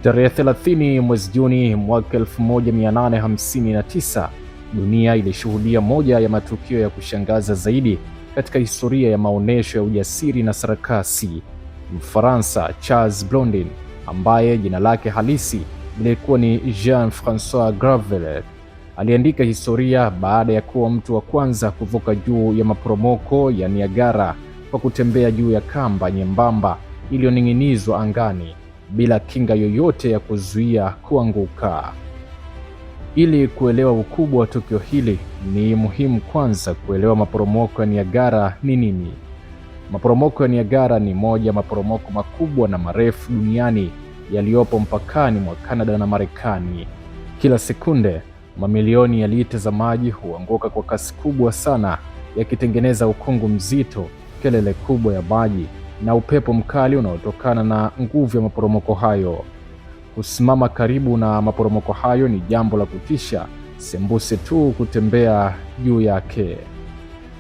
Tarehe 30 mwezi Juni mwaka 1859, dunia ilishuhudia moja ya matukio ya kushangaza zaidi katika historia ya maonesho ya ujasiri na sarakasi. Mfaransa Charles Blondin, ambaye jina lake halisi lilikuwa ni Jean-François Gravelet, aliandika historia baada ya kuwa mtu wa kwanza kuvuka juu ya maporomoko ya Niagara kwa kutembea juu ya kamba nyembamba iliyoning'inizwa angani bila kinga yoyote ya kuzuia kuanguka. Ili kuelewa ukubwa wa tukio hili, ni muhimu kwanza kuelewa maporomoko ya Niagara ni nini. Maporomoko ya Niagara ni moja ya maporomoko makubwa na marefu duniani yaliyopo mpakani mwa Canada na Marekani. Kila sekunde, mamilioni ya lita za maji huanguka kwa kasi kubwa sana, yakitengeneza ukungu mzito, kelele kubwa ya maji na upepo mkali unaotokana na nguvu ya maporomoko hayo. Kusimama karibu na maporomoko hayo ni jambo la kutisha, sembuse tu kutembea juu yake.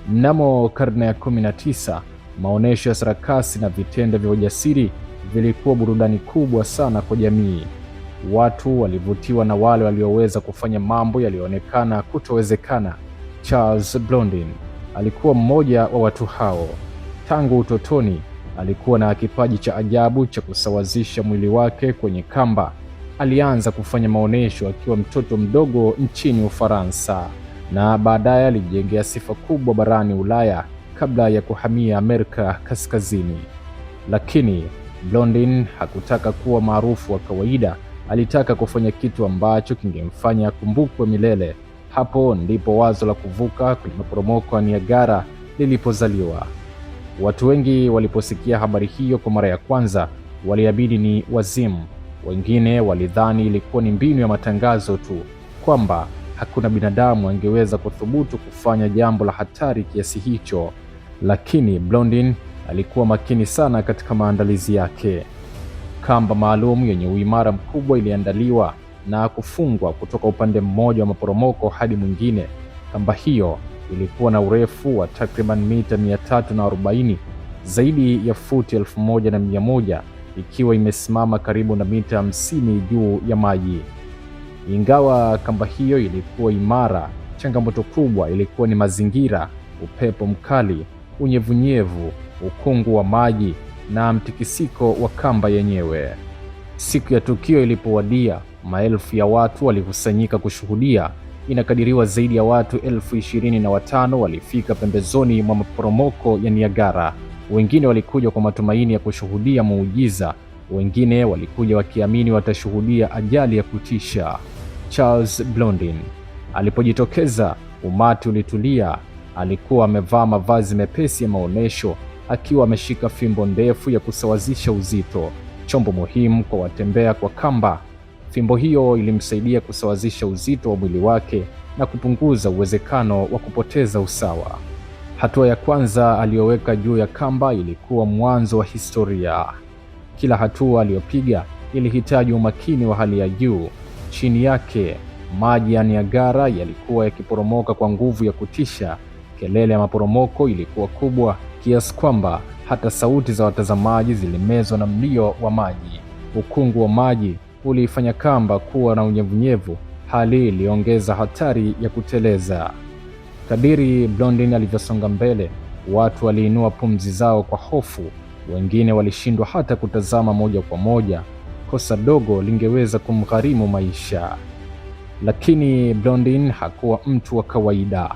Mnamo karne ya 19, maonesho ya sarakasi na vitendo vya ujasiri vilikuwa burudani kubwa sana kwa jamii. Watu walivutiwa na wale walioweza kufanya mambo yaliyoonekana kutowezekana. Charles Blondin alikuwa mmoja wa watu hao. Tangu utotoni alikuwa na kipaji cha ajabu cha kusawazisha mwili wake kwenye kamba. Alianza kufanya maonesho akiwa mtoto mdogo nchini Ufaransa, na baadaye alijengea sifa kubwa barani Ulaya kabla ya kuhamia Amerika Kaskazini. Lakini Blondin hakutaka kuwa maarufu wa kawaida. Alitaka kufanya kitu ambacho kingemfanya akumbukwe milele. Hapo ndipo wazo la kuvuka kwenye maporomoko ya Niagara lilipozaliwa. Watu wengi waliposikia habari hiyo kwa mara ya kwanza waliamini ni wazimu. Wengine walidhani ilikuwa ni mbinu ya matangazo tu, kwamba hakuna binadamu angeweza kuthubutu kufanya jambo la hatari kiasi hicho. Lakini Blondin alikuwa makini sana katika maandalizi yake. Kamba maalum yenye uimara mkubwa iliandaliwa na kufungwa kutoka upande mmoja wa maporomoko hadi mwingine. Kamba hiyo ilikuwa na urefu wa takriban mita 340, zaidi ya futi 1100, ikiwa imesimama karibu na mita 50 juu ya maji. Ingawa kamba hiyo ilikuwa imara, changamoto kubwa ilikuwa ni mazingira: upepo mkali, unyevunyevu, ukungu wa maji na mtikisiko wa kamba yenyewe. Siku ya tukio ilipowadia, maelfu ya watu walikusanyika kushuhudia. Inakadiriwa zaidi ya watu 25,000 walifika pembezoni mwa maporomoko ya Niagara. Wengine walikuja kwa matumaini ya kushuhudia muujiza, wengine walikuja wakiamini watashuhudia ajali ya kutisha. Charles Blondin alipojitokeza, umati ulitulia. Alikuwa amevaa mavazi mepesi ya maonesho, akiwa ameshika fimbo ndefu ya kusawazisha uzito, chombo muhimu kwa watembea kwa kamba. Fimbo hiyo ilimsaidia kusawazisha uzito wa mwili wake na kupunguza uwezekano wa kupoteza usawa. Hatua ya kwanza aliyoweka juu ya kamba ilikuwa mwanzo wa historia. Kila hatua aliyopiga ilihitaji umakini wa hali ya juu. Chini yake, maji ya Niagara yalikuwa yakiporomoka kwa nguvu ya kutisha. Kelele ya maporomoko ilikuwa kubwa kiasi kwamba hata sauti za watazamaji zilimezwa na mlio wa maji. Ukungu wa maji uliifanya kamba kuwa na unyevunyevu, hali iliongeza hatari ya kuteleza. Kadiri Blondin alivyosonga mbele, watu waliinua pumzi zao kwa hofu. Wengine walishindwa hata kutazama moja kwa moja. Kosa dogo lingeweza kumgharimu maisha. Lakini Blondin hakuwa mtu wa kawaida.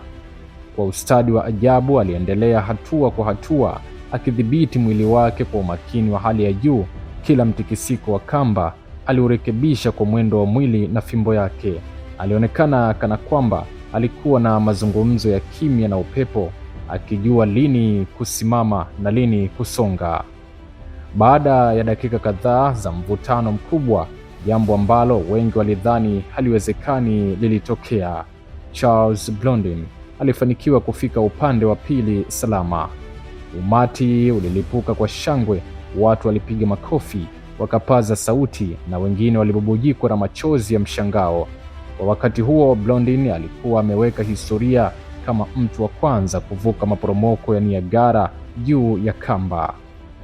Kwa ustadi wa ajabu aliendelea hatua kwa hatua, akidhibiti mwili wake kwa umakini wa hali ya juu. Kila mtikisiko wa kamba aliurekebisha kwa mwendo wa mwili na fimbo yake. Alionekana kana kwamba alikuwa na mazungumzo ya kimya na upepo, akijua lini kusimama na lini kusonga. Baada ya dakika kadhaa za mvutano mkubwa, jambo ambalo wengi walidhani haliwezekani lilitokea. Charles Blondin alifanikiwa kufika upande wa pili salama. Umati ulilipuka kwa shangwe, watu walipiga makofi, wakapaza sauti, na wengine walibubujikwa na machozi ya mshangao. Kwa wakati huo, Blondin alikuwa ameweka historia kama mtu wa kwanza kuvuka maporomoko ya Niagara juu ya kamba.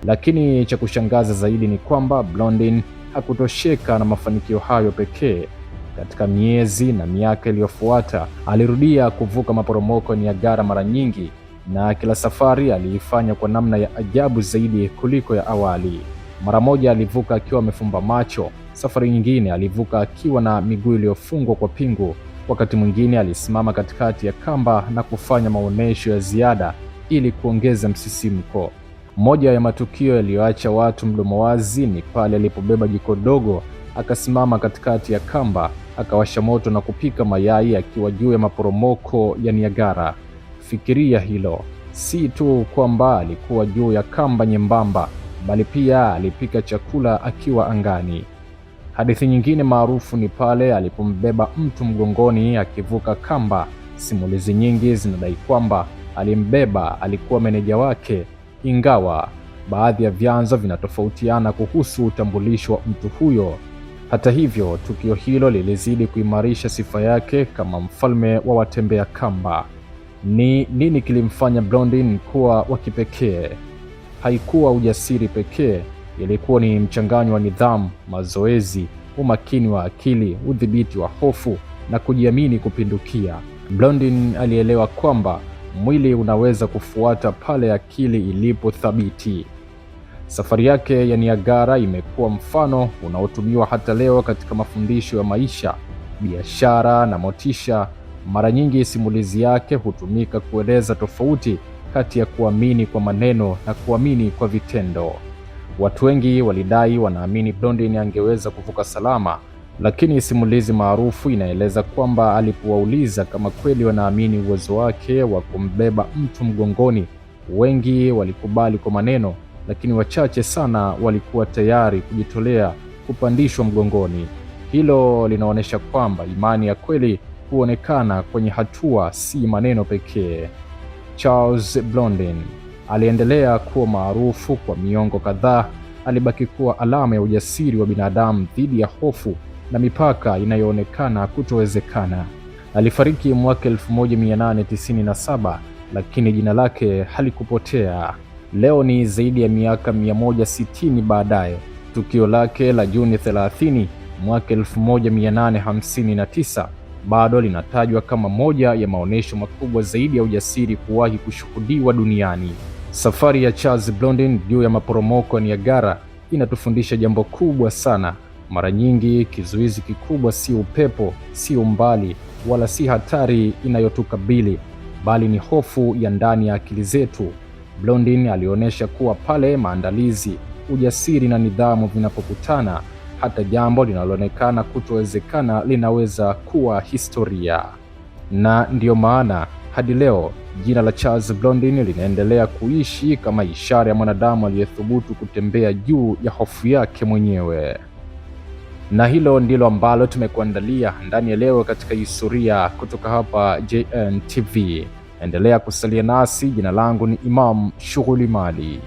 Lakini cha kushangaza zaidi ni kwamba Blondin hakutosheka na mafanikio hayo pekee. Katika miezi na miaka iliyofuata, alirudia kuvuka maporomoko ya Niagara mara nyingi, na kila safari aliifanya kwa namna ya ajabu zaidi kuliko ya awali. Mara moja alivuka akiwa amefumba macho, safari nyingine alivuka akiwa na miguu iliyofungwa kwa pingu. Wakati mwingine alisimama katikati ya kamba na kufanya maonesho ya ziada ili kuongeza msisimko. Moja ya matukio yaliyoacha watu mdomo wazi ni pale alipobeba jiko dogo, akasimama katikati ya kamba, akawasha moto na kupika mayai akiwa juu ya maporomoko ya Niagara. Fikiria hilo, si tu kwamba alikuwa juu ya kamba nyembamba, bali pia alipika chakula akiwa angani. Hadithi nyingine maarufu ni pale alipombeba mtu mgongoni akivuka kamba. Simulizi nyingi zinadai kwamba alimbeba alikuwa meneja wake, ingawa baadhi ya vyanzo vinatofautiana kuhusu utambulisho wa mtu huyo. Hata hivyo, tukio hilo lilizidi kuimarisha sifa yake kama mfalme wa watembea kamba. Ni nini kilimfanya Blondin kuwa wa kipekee? Haikuwa ujasiri pekee, ilikuwa ni mchanganyo wa nidhamu, mazoezi, umakini wa akili, udhibiti wa hofu na kujiamini kupindukia. Blondin alielewa kwamba mwili unaweza kufuata pale akili ilipo thabiti. Safari yake ya Niagara imekuwa mfano unaotumiwa hata leo katika mafundisho ya maisha, biashara na motisha. Mara nyingi simulizi yake hutumika kueleza tofauti kati ya kuamini kwa maneno na kuamini kwa vitendo. Watu wengi walidai wanaamini Blondin angeweza kuvuka salama, lakini simulizi maarufu inaeleza kwamba alipowauliza kama kweli wanaamini uwezo wake wa kumbeba mtu mgongoni, wengi walikubali kwa maneno, lakini wachache sana walikuwa tayari kujitolea kupandishwa mgongoni. Hilo linaonyesha kwamba imani ya kweli huonekana kwenye hatua, si maneno pekee. Charles Blondin aliendelea kuwa maarufu kwa miongo kadhaa. Alibaki kuwa alama ya ujasiri wa binadamu dhidi ya hofu na mipaka inayoonekana kutowezekana. Alifariki mwaka 1897, lakini jina lake halikupotea. Leo ni zaidi ya miaka 160 baadaye. Tukio lake la Juni 30 mwaka 1859 bado linatajwa kama moja ya maonesho makubwa zaidi ya ujasiri kuwahi kushuhudiwa duniani. Safari ya Charles Blondin juu ya maporomoko ya Niagara inatufundisha jambo kubwa sana. Mara nyingi kizuizi kikubwa si upepo, si umbali, wala si hatari inayotukabili, bali ni hofu ya ndani ya akili zetu. Blondin alionyesha kuwa pale maandalizi, ujasiri na nidhamu vinapokutana, hata jambo linaloonekana kutowezekana linaweza kuwa historia. Na ndiyo maana hadi leo jina la Charles Blondin linaendelea kuishi kama ishara ya mwanadamu aliyethubutu kutembea juu ya hofu yake mwenyewe. Na hilo ndilo ambalo tumekuandalia ndani ya leo katika historia kutoka hapa JN TV. Endelea kusalia nasi. Jina langu ni Imam Shughuli Mali.